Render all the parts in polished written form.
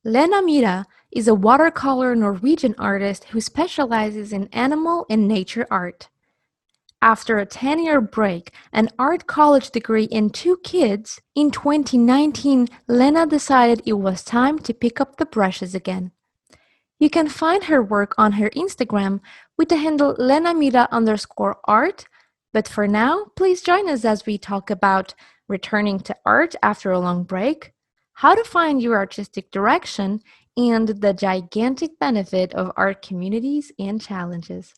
Lene Myhre is a watercolor Norwegian artist who specializes in animal and nature art. After a 10-year break, an art college degree and 2 kids, in 2019 Lene decided it was time to pick up the brushes again. You can find her work on her Instagram with the handle lenemyhre_art, but for now, please join us as we talk about returning to art after a long break, how to find your artistic direction, and the gigantic benefit of art communities and challenges.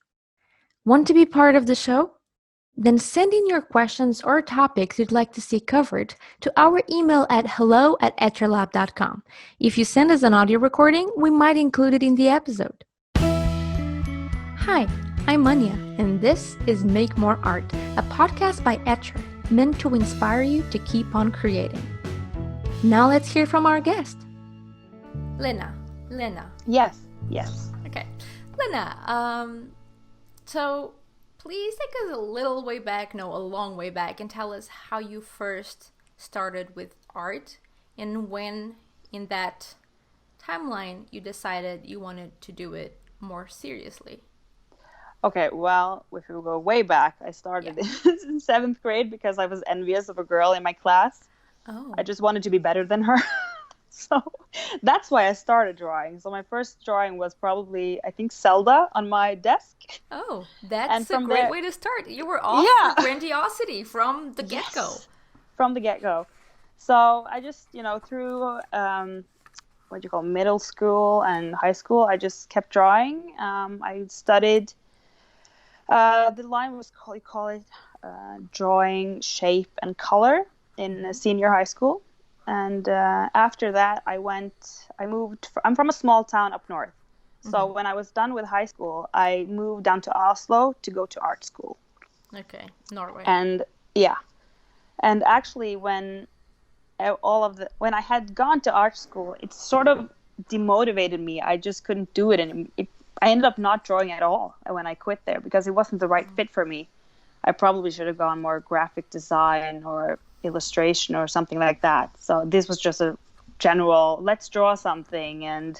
Want to be part of the show? Then send in your questions or topics you'd like to see covered to our email at hello@etchrlab.com. If you send us an audio recording, we might include it in the episode. Hi, I'm Anya, and this is Make More Art, a podcast by Etchr, meant to inspire you to keep on creating. Now let's hear from our guest. Lene. Yes. Okay. Lene, so please take us a long way back, and tell us how you first started with art and when in that timeline you decided you wanted to do it more seriously. Okay, well, if we go way back, I started in 7th grade because I was envious of a girl in my class. Oh. I just wanted to be better than her. So that's why I started drawing. So my first drawing was probably, I think, Zelda on my desk. Oh, that's a great way to start. You were off for grandiosity from the get-go. From the get-go. So I just, through middle school and high school, I just kept drawing. I studied, the line was drawing, shape, and color in senior high school. And after that, I'm from a small town up north. So when I was done with high school, I moved down to Oslo to go to art school. Okay, Norway. And actually when I had gone to art school, it sort of demotivated me. I just couldn't do it. And I ended up not drawing at all when I quit there because it wasn't the right fit for me. I probably should have gone more graphic design or illustration or something like that. So this was just a general, let's draw something and,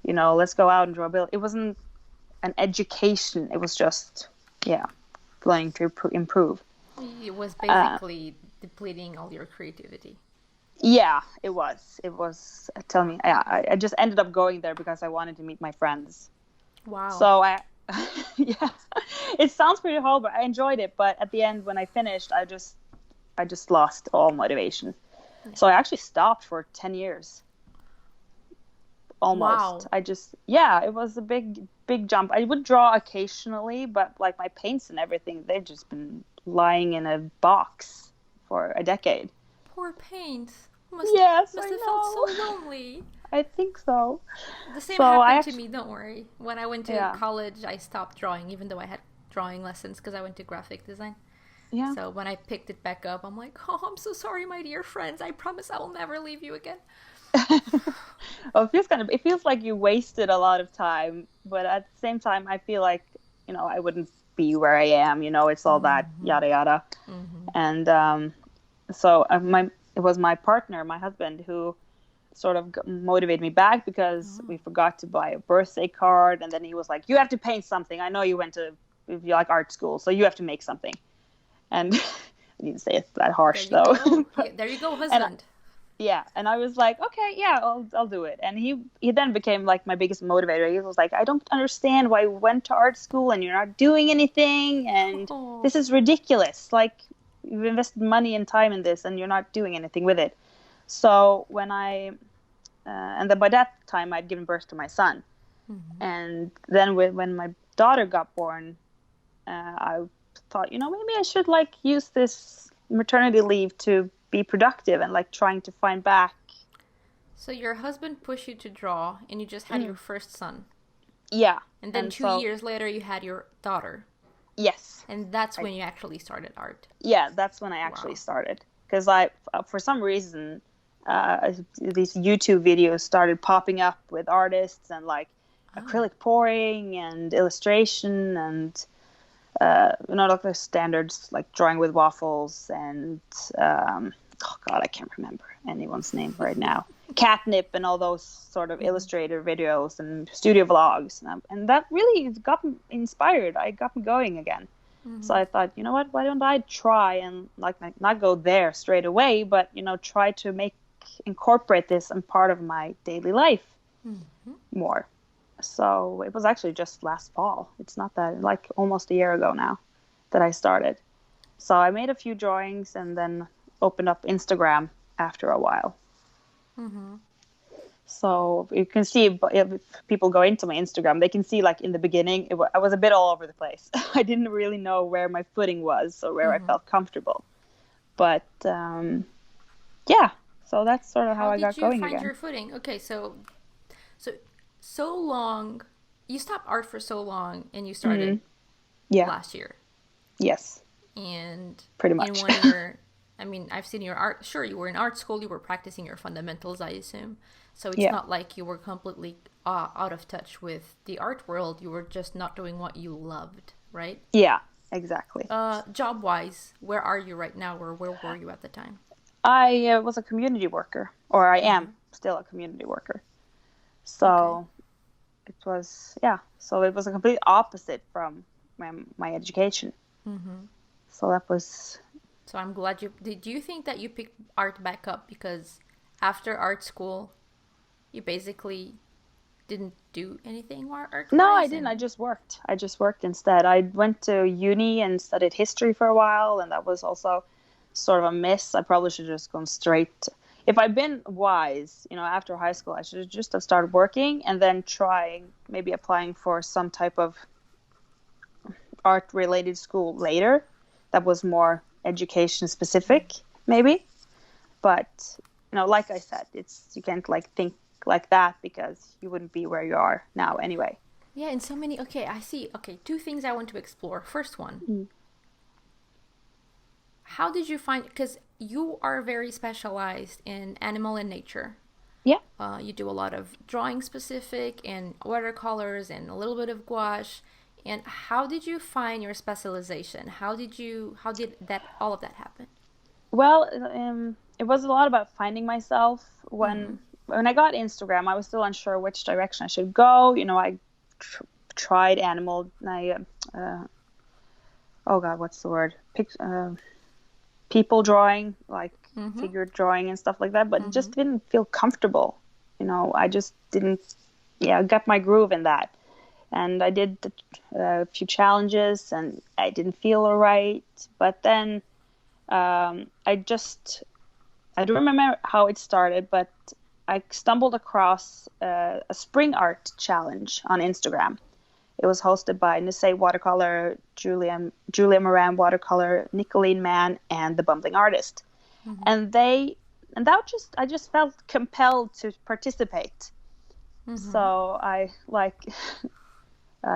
let's go out and draw a bill. It wasn't an education. It was just, playing to improve. It was basically depleting all your creativity. Yeah, it was. Tell me, I just ended up going there because I wanted to meet my friends. Wow. So it sounds pretty horrible. I enjoyed it, but at the end when I finished, I just lost all motivation. Yeah. So I actually stopped for 10 years. Almost. Wow. It was a big jump. I would draw occasionally, but like my paints and everything, they've just been lying in a box for a decade. Poor paints. Must I have felt so lonely. I think so. The same happened to me, don't worry. When I went to college, I stopped drawing, even though I had drawing lessons because I went to graphic design. Yeah. So when I picked it back up, I'm like, oh, I'm so sorry, my dear friends. I promise I will never leave you again. Well, it feels like you wasted a lot of time, but at the same time, I feel like, I wouldn't be where I am. It's all that yada yada. Mm-hmm. And so it was my partner, my husband, who sort of motivated me back because we forgot to buy a birthday card, and then he was like, "You have to paint something. I know you like art school, so you have to make something." And I didn't say it that harsh though. There you go, husband. And I was like, okay, I'll do it. And he then became like my biggest motivator. He was like, I don't understand why you went to art school and you're not doing anything, and this is ridiculous. Like, you've invested money and time in this and you're not doing anything with it. So when and then by that time I'd given birth to my son. Mm-hmm. And then when my daughter got born, I thought, maybe I should like use this maternity leave to be productive and like trying to find back. So your husband pushed you to draw and you just had your first son. Yeah. And then 2 years later you had your daughter. Yes. And that's when you actually started art. Yeah, that's when I actually started. Because for some reason, these YouTube videos started popping up with artists and like acrylic pouring and illustration and like the standards like drawing with waffles and I can't remember anyone's name right now. Catnip and all those sort of illustrator videos and studio vlogs, and that really got me inspired. I got me going again. So I thought, you know what? Why don't I try and like not go there straight away, but try to incorporate this in part of my daily life more. So it was actually just last fall. It's not that, like almost a year ago now that I started. So I made a few drawings and then opened up Instagram after a while. So you can see, if people go into my Instagram, they can see like in the beginning, I was a bit all over the place. I didn't really know where my footing was or where I felt comfortable. But yeah, so that's sort of how I got going again. How did you find your footing? Okay, so long, you stopped art for so long and you started last year. Yes. And pretty much. In 1 year, I mean, I've seen your art. Sure, you were in art school, you were practicing your fundamentals, I assume. So it's not like you were completely out of touch with the art world. You were just not doing what you loved, right? Yeah, exactly. Job-wise, where are you right now, or where were you at the time? I was a community worker, or I am still a community worker. So it was, so it was a complete opposite from my education. So that was... So I'm glad do you think that you picked art back up because after art school, you basically didn't do anything more art-wise? No, I didn't. I just worked instead. I went to uni and studied history for a while, and that was also sort of a miss. I probably should have just gone straight. If I'd been wise, after high school, I should have just started working and then maybe applying for some type of art-related school later. That was more education specific, maybe. But like I said, you can't think like that because you wouldn't be where you are now anyway. Yeah, and so many. Okay, I see. Okay, two things I want to explore. First one, how did you find? Because you are very specialized in animal and nature. Yeah. You do a lot of drawing specific and watercolors and a little bit of gouache. And how did you find your specialization? How did all of that happen? Well, it was a lot about finding myself. When I got Instagram, I was still unsure which direction I should go. I tried animal. Oh God, what's the word? People drawing, like figure drawing and stuff like that, but it just didn't feel comfortable. I just didn't, got my groove in that. And I did a few challenges and I didn't feel all right. But then I don't remember how it started, but I stumbled across a spring art challenge on Instagram. It was hosted by Nisei Watercolor, Julia Moran Watercolor, Lene Myhre, and The Bumbling Artist. And I just felt compelled to participate. So I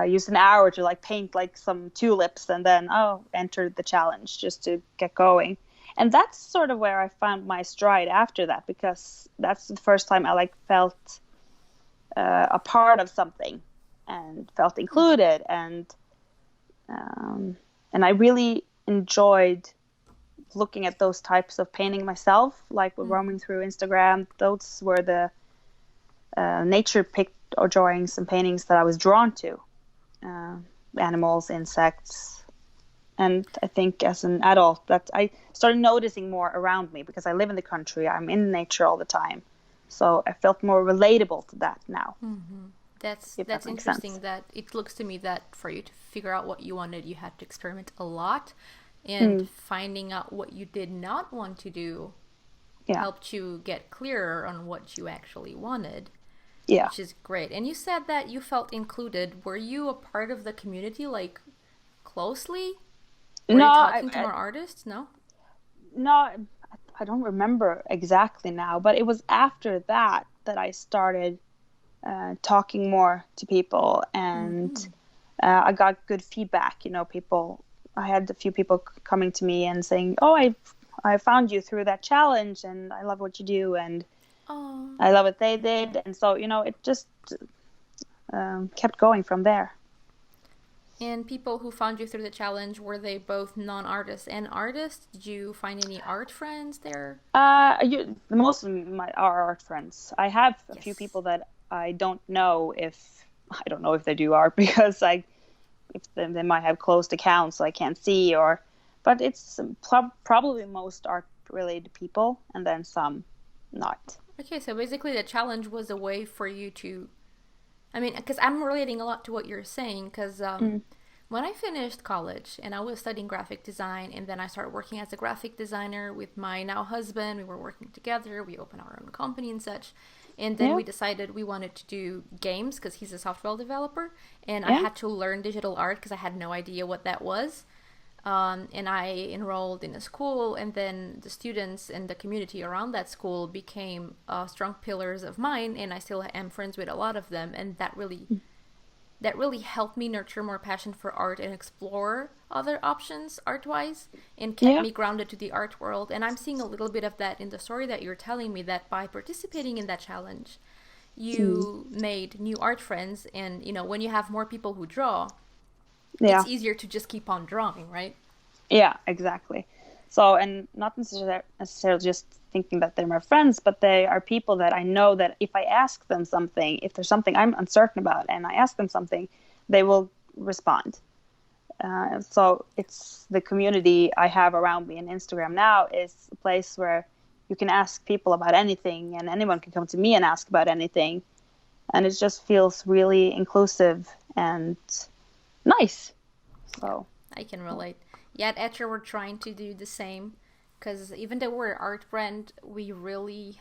used an hour to paint some tulips and then entered the challenge just to get going. And that's sort of where I found my stride after that, because that's the first time I felt a part of something and felt included, and I really enjoyed looking at those types of painting myself, roaming through Instagram. Those were the nature or drawings and paintings that I was drawn to. Animals, insects, and I think as an adult that I started noticing more around me because I live in the country. I'm in nature all the time, so I felt more relatable to that now. That's interesting sense. That it looks to me that for you to figure out what you wanted, you had to experiment a lot, and finding out what you did not want to do helped you get clearer on what you actually wanted. Yeah. Which is great. And you said that you felt included. Were you a part of the community, closely? Were you talking to more artists? No? No, I don't remember exactly now, but it was after that I started talking more to people, and I got good feedback. I had a few people coming to me and saying, I found you through that challenge, and I love what you do, and I love what they did. And so, it just kept going from there. And people who found you through the challenge, were they both non-artists and artists? Did you find any art friends there? Most of my are art friends. I have a few Yes. people that I don't know if they do art because if they might have closed accounts so I can't see, or but it's probably most art related people and then some not. Okay, so basically the challenge was a way for you to, I mean, because I'm relating a lot to what you're saying, because Mm. when I finished college and I was studying graphic design, and then I started working as a graphic designer with my now husband, we were working together, we opened our own company and such. And then Yeah, we decided we wanted to do games because he's a software developer, and I yeah, had to learn digital art because I had no idea what that was. And I enrolled in a school, and then the students and the community around that school became strong pillars of mine, and I still am friends with a lot of them, and that really helped me nurture more passion for art and explore other options art-wise, and kept yeah. me grounded to the art world. And I'm seeing a little bit of that in the story that you're telling me, that by participating in that challenge Mm. you made new art friends, and when you have more people who draw, Yeah. it's easier to just keep on drawing, right? Yeah, exactly. So, and not necessarily just thinking that they're my friends, but they are people that I know that if I ask them something, if there's something I'm uncertain about and I ask them something, they will respond. So it's the community I have around me, and Instagram now is a place where you can ask people about anything, and anyone can come to me and ask about anything. And it just feels really inclusive and nice. Yeah, So, I can relate. Yeah, at Etchr we're trying to do the same, because even though we're an art brand, we really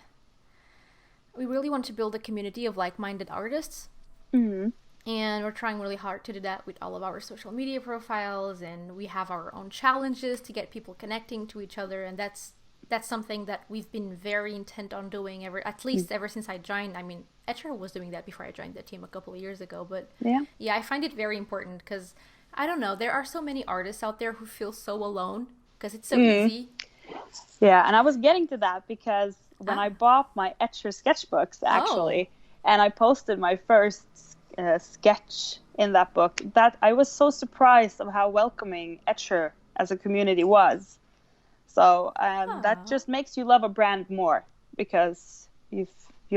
want to build a community of like-minded artists, mm, and we're trying really hard to do that with all of our social media profiles, and we have our own challenges to get people connecting to each other, and that's something that we've been very intent on doing at least ever since I joined. I mean, Etchr was doing that before I joined the team a couple of years ago, but yeah. yeah, I find it very important because I don't know, there are so many artists out there who feel so alone because it's so Mm. easy. Yeah, and I was getting to that because when Ah, I bought my Etchr sketchbooks, oh, actually, and I posted my first sketch in that book, that I was so surprised of how welcoming Etchr as a community was. So that huh. just makes you love a brand more because you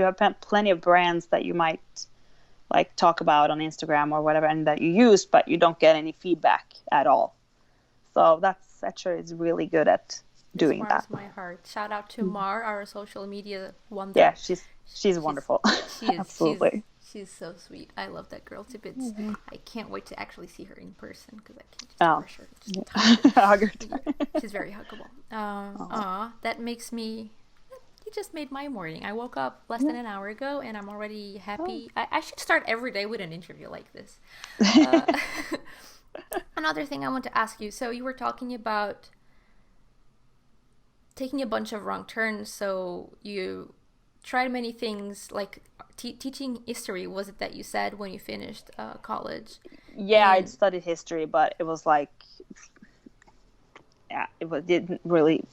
have plenty of brands that you might like talk about on Instagram or whatever, and that you use, but you don't get any feedback at all. So that's Etchr is really good at This doing that. warms my heart. Shout out to Mar, our social media Yeah, wonder. she's She's wonderful. she is Absolutely. she's so sweet. I love that girl to bits. Mhm. I can't wait to actually see her in person because I can't just Oh, crush her just a tiny bit. Haggard. Yeah, she's very huggable. Oh, That makes me. You just made my morning. I woke up less yeah. than an hour ago and I'm already Oh. happy. I should start every day with an interview like this. Uh, Another thing I want to ask you. So you were talking about taking a bunch of wrong turns. So you tried many things, like teaching history. Was it that you said when you finished college? Yeah, I'd And studied history, but it was like, yeah, didn't really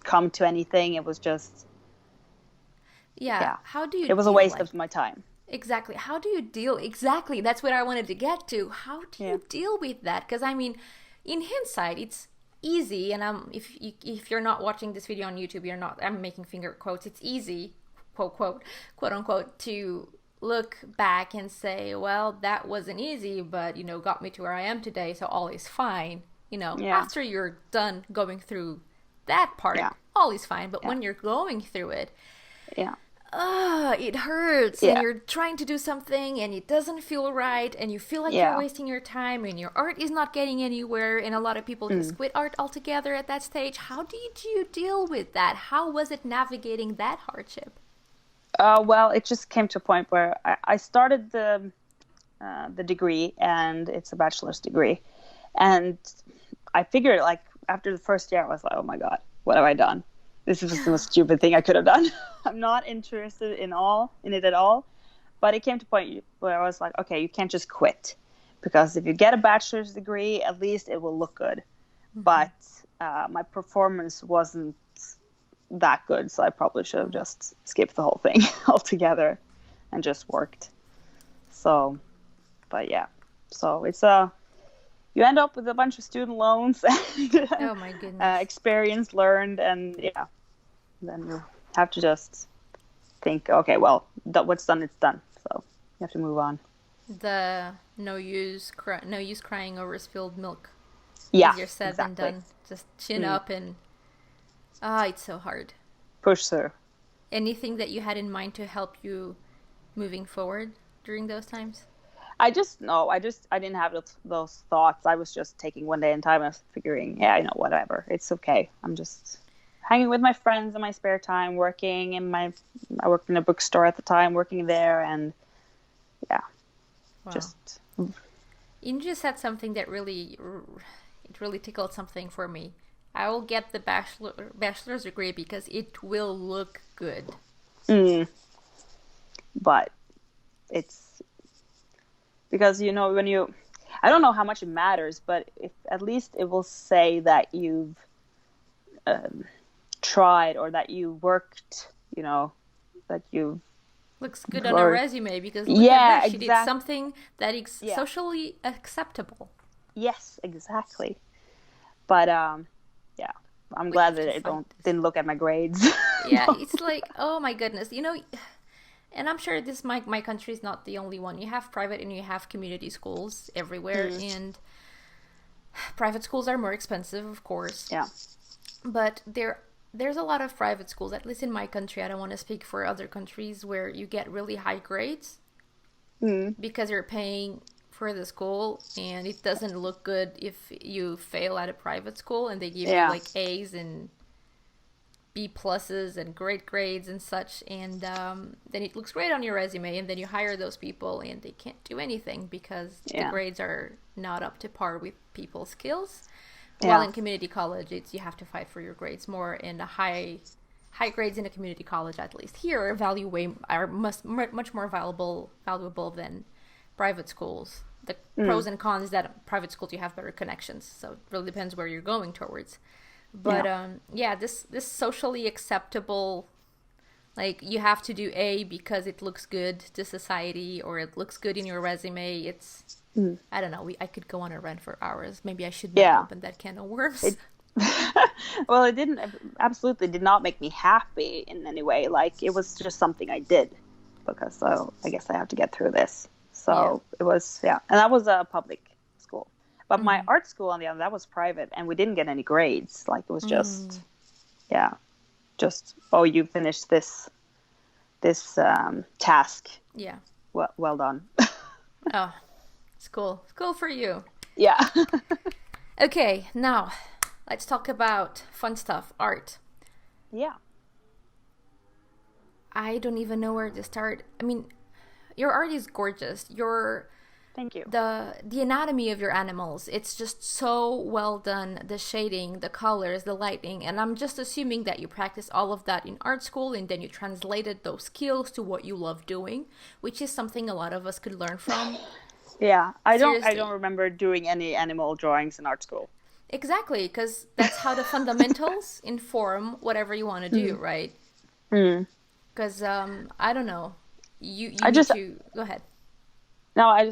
come to anything. It was just, yeah, yeah, how do you it was a deal waste like of my time. exactly? How do you deal exactly? That's what I wanted to get to. How do Yeah. you deal with that? Because I mean, in hindsight, it's easy, and if you're not watching this video on YouTube, you're not. I'm making finger quotes. It's easy, quote unquote, to look back and say, well, that wasn't easy, but got me to where I am today, so all is fine. Yeah. After you're done going through that Yeah. part, all is fine. But Yeah. when you're going through it, Yeah. it hurts, and Yeah. you're trying to do something and it doesn't feel right, and you feel like you're Yeah. wasting your time, and your art is not getting anywhere, and a lot of people just Mm. quit art altogether at that stage. How did you deal with that? How was it navigating that hardship? Well, it just came to a point where I started the degree, and it's a bachelor's degree, and I figured like after the first year, I was like, oh my god, what have I done? This is the most stupid thing I could have done. I'm not interested in it at all. But it came to a point where I was like, okay, you can't just quit, because if you get a bachelor's degree, at least it will look good. But my performance wasn't that good, so I probably should have just skipped the whole thing altogether and just worked. So, but yeah, so you end up with a bunch of student loans and Oh my goodness. experience learned, and then you have to just think, okay, well, what's done, it's done. So you have to move on. The no use crying over spilled milk. Yeah, Easier said than exactly. done. Just chin up and it's so hard. Push through. Anything that you had in mind to help you moving forward during those times? I didn't have those thoughts. I was just taking one day in time and figuring, whatever. It's okay. I'm just hanging with my friends in my spare time, I worked in a bookstore at the time, working there, and Wow. just. You just said something that really tickled something for me. I will get the bachelor's degree because it will look good. But it's because, I don't know how much it matters, but if at least it will say that you've tried, or that you worked, that you've Looks good on a resume, because look at her. She did something that is socially acceptable. Yes, exactly. But I'm glad that it didn't look at my grades. Yeah, it's like, oh my goodness, and I'm sure my country is not the only one. You have private and you have community schools everywhere, and private schools are more expensive, of course. Yeah. But there's a lot of private schools, at least in my country. I don't want to speak for other countries, where you get really high grades because you're paying for the school, and it doesn't look good if you fail at a private school and they give you like A's and B pluses and great grades and such, and then it looks great on your resume, and then you hire those people and they can't do anything because the grades are not up to par with people's skills. While in community college, you have to fight for your grades more, and high grades in a community college, at least here, are much more valuable than private schools. The pros and cons is that private schools, you have better connections, so it really depends where you're going towards. But this socially acceptable, like, you have to do A because it looks good to society, or it looks good in your resume. It's I don't know. I could go on a rant for hours. Maybe I should not open that can of worms. Well, it absolutely did not make me happy in any way. Like, it was just something I did because I guess I have to get through this. So it was, and that was a public school. But my art school, on the other, that was private, and we didn't get any grades. Like, it was just, you finished this task. Yeah. Well done. Oh, it's cool. It's cool for you. Yeah. Okay, now let's talk about fun stuff, art. Yeah. I don't even know where to start. I mean, your art is gorgeous. Thank you. The anatomy of your animals, it's just so well done. The shading, the colors, the lighting, and I'm just assuming that you practice all of that in art school, and then you translated those skills to what you love doing, which is something a lot of us could learn from. Yeah, I don't remember doing any animal drawings in art school. Exactly, because that's how the fundamentals inform whatever you want to do, right? Because I don't know, you need to go ahead. No, I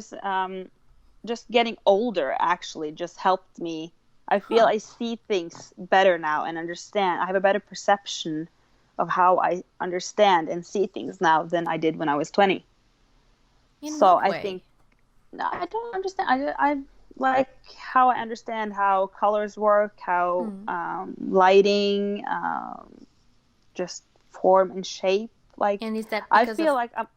just getting older actually just helped me. I feel I see things better now and understand. I have a better perception of how I understand and see things now than I did when I was 20. In what way? I think I don't understand. I like how I understand how colors work, how lighting, just form and shape. Like, and is that I feel like I'm.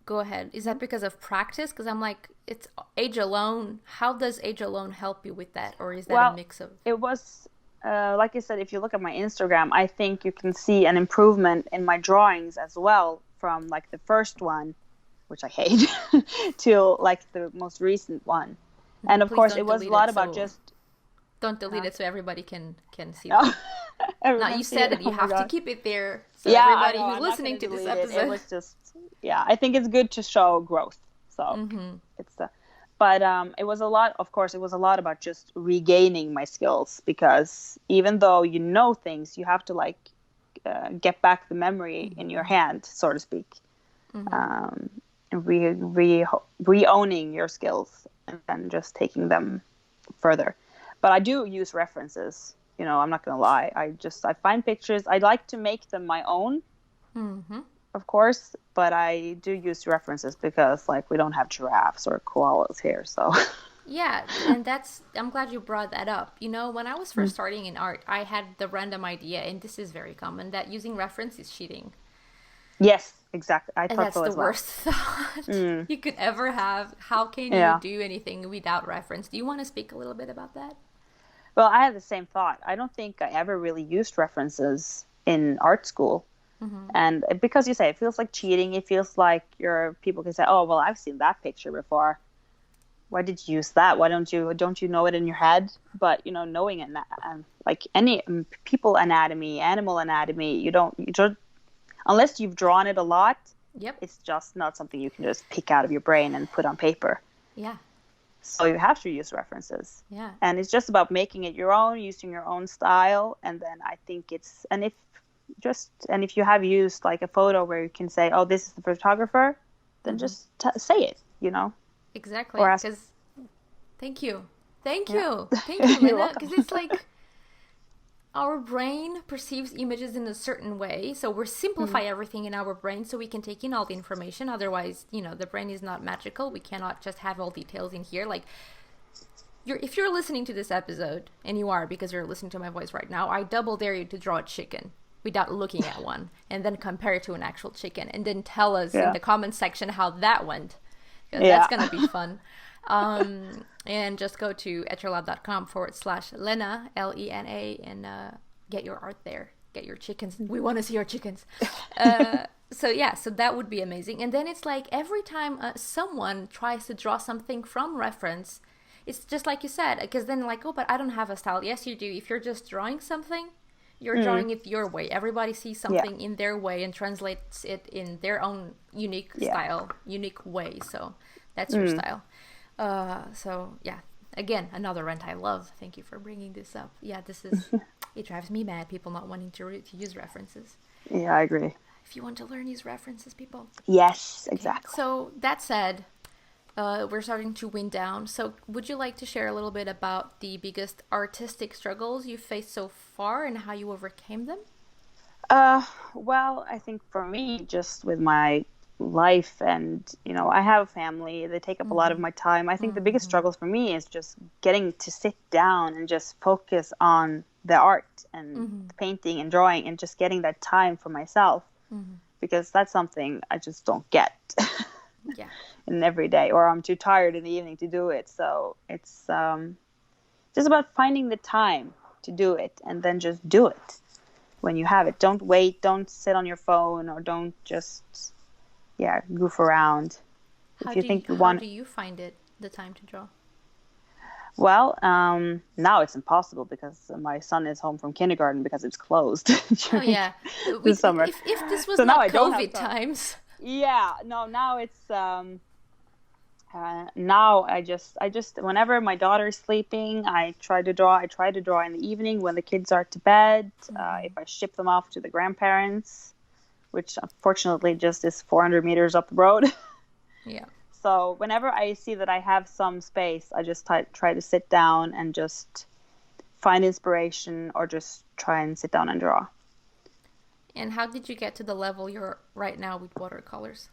Go ahead. Is that because of practice? Because I'm like, it's age alone. How does age alone help you with that? Or is that a mix of... It was, like I said, if you look at my Instagram, I think you can see an improvement in my drawings as well, from like the first one, which I hate, to like the most recent one. And of course, it was a lot about just... Don't delete it so everybody can see it. No, you said it. You have to keep it there. So everybody who's listening to this episode... It was just... Yeah, I think it's good to show growth. So it's but it was a lot, of course, it was a lot about just regaining my skills, because even though you know things, you have to like get back the memory in your hand, so to speak. And re-owning your skills and then just taking them further. But I do use references. I'm not going to lie. I find pictures. I like to make them my own, of course, but I do use references because like we don't have giraffes or koalas here, so. Yeah, and I'm glad you brought that up. When I was first starting in art, I had the random idea, and this is very common, that using reference is cheating. Yes, exactly. I And thought that's so the as well. worst thought you could ever have. How can you do anything without reference? Do you want to speak a little bit about that? Well, I had the same thought. I don't think I ever really used references in art school. And because you say it feels like cheating, it feels like people can say, "Oh, well, I've seen that picture before. Why did you use that? Why don't you know it in your head?" But knowing it, like any people anatomy, animal anatomy, you don't unless you've drawn it a lot. Yep. It's just not something you can just pick out of your brain and put on paper. Yeah. So you have to use references. Yeah. And it's just about making it your own, using your own style. And then I think if you have used like a photo where you can say, "Oh, this is the photographer," then just say it, Exactly. Because thank you, Lene. Because it's like our brain perceives images in a certain way, so we simplify everything in our brain so we can take in all the information. Otherwise, the brain is not magical. We cannot just have all details in here. Like, if you're listening to this episode, and you are because you're listening to my voice right now, I double dare you to draw a chicken without looking at one, and then compare it to an actual chicken, and then tell us in the comment section how that went. That's going to be fun. And just go to etchrlab.com/Lena, Lena, and get your art there. Get your chickens. We want to see your chickens. So that would be amazing. And then it's like every time someone tries to draw something from reference, it's just like you said, because then like, "Oh, but I don't have a style." Yes, you do. If you're just drawing something, you're drawing it your way. Everybody sees something in their way and translates it in their own unique style, unique way. So that's your style. Again, another rant I love. Thank you for bringing this up. Yeah, this is, it drives me mad, people not wanting to use references. Yeah, I agree. If you want to learn, use references, people. Yes, exactly. So that said, we're starting to wind down. So would you like to share a little bit about the biggest artistic struggles you faced so far and how you overcame them? Well, I think for me, just with my life and, I have a family, they take up a lot of my time. I think the biggest struggle for me is just getting to sit down and just focus on the art and the painting and drawing and just getting that time for myself, because that's something I just don't get. In every day, or I'm too tired in the evening to do it. So it's just about finding the time to do it, and then just do it when you have it. Don't wait, don't sit on your phone, or don't just goof around. How do you find the time to draw? Well, now it's impossible because my son is home from kindergarten because it's closed during the summer. If this was not COVID times. Yeah, no, now it's now I just whenever my daughter is sleeping, I try to draw in the evening when the kids are to bed. If I ship them off to the grandparents, which unfortunately just is 400 meters up the road. Yeah. So whenever I see that I have some space, I just try to sit down and just find inspiration, or just try and sit down and draw. And how did you get to the level you're right now with watercolors?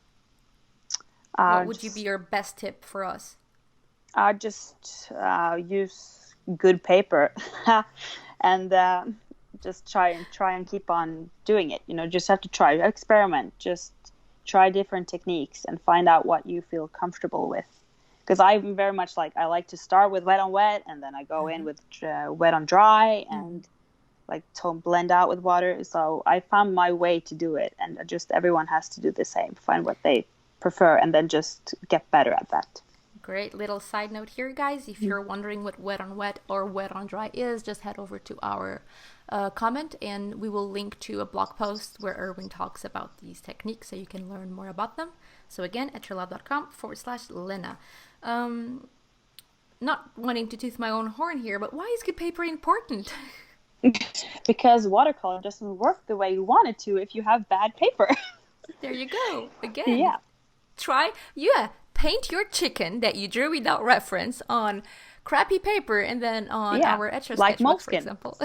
What would be your best tip for us? Just use good paper and just try and keep on doing it. Just have to experiment, just try different techniques and find out what you feel comfortable with. Because I'm very much like, I like to start with wet on wet, and then I go in with wet on dry, and like to blend out with water. So I found my way to do it, and just everyone has to do the same. Find what they prefer, and then just get better at that. Great little side note here, guys. If you're wondering what wet on wet or wet on dry is, just head over to our comment, and we will link to a blog post where Erwin talks about these techniques so you can learn more about them. So again, etchrlab.com/Lena. Not wanting to toot my own horn here, but why is good paper important? Because watercolor doesn't work the way you want it to if you have bad paper. There you go. Again. Paint your chicken that you drew without reference on crappy paper, and then on our Etchr like sketchbook, for moleskin. example.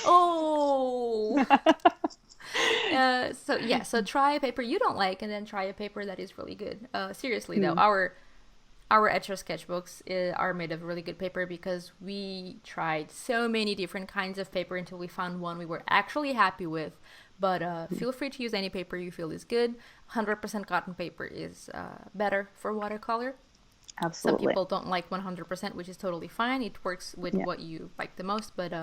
Oh. So try a paper you don't like, and then try a paper that is really good. Seriously though, our Etchr sketchbooks are made of really good paper because we tried so many different kinds of paper until we found one we were actually happy with. But feel free to use any paper you feel is good. 100% cotton paper is better for watercolor. Absolutely. Some people don't like 100%, which is totally fine. It works with what you like the most, but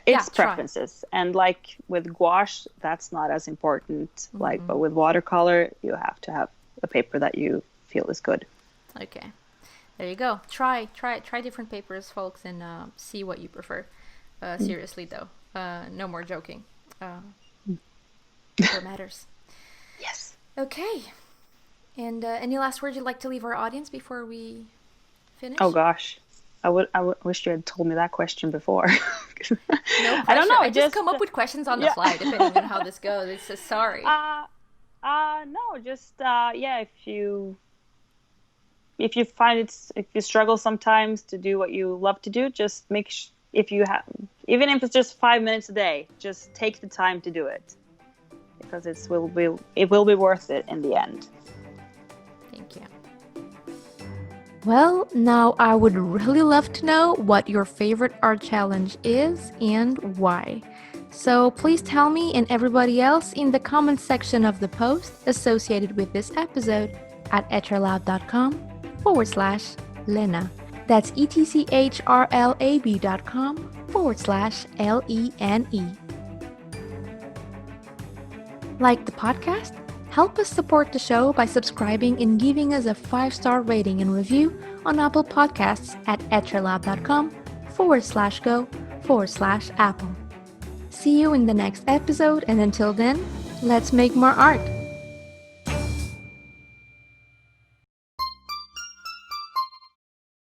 it's preferences. And like with gouache, that's not as important. Like, but with watercolor, you have to have a paper that you feel is good. Okay, there you go. Try different papers, folks, and see what you prefer. Seriously though, no more joking. What matters. Yes. Okay. And any last words you'd like to leave our audience before we finish? Oh gosh, I wish you had told me that question before. No pressure. I don't know. I just come up with questions on the fly, depending on how this goes. It's so sorry. No, just if you find if you struggle sometimes to do what you love to do, just if you have, even if it's just 5 minutes a day, just take the time to do it, because it will be worth it in the end. Thank you. Well, now I would really love to know what your favorite art challenge is and why. So please tell me and everybody else in the comments section of the post associated with this episode at etchrlab.com/Lena. That's etchrlab.com/LENE. Like the podcast? Help us support the show by subscribing and giving us a 5-star rating and review on Apple Podcasts at etchrlab.com/go/Apple. See you in the next episode, and until then, let's make more art.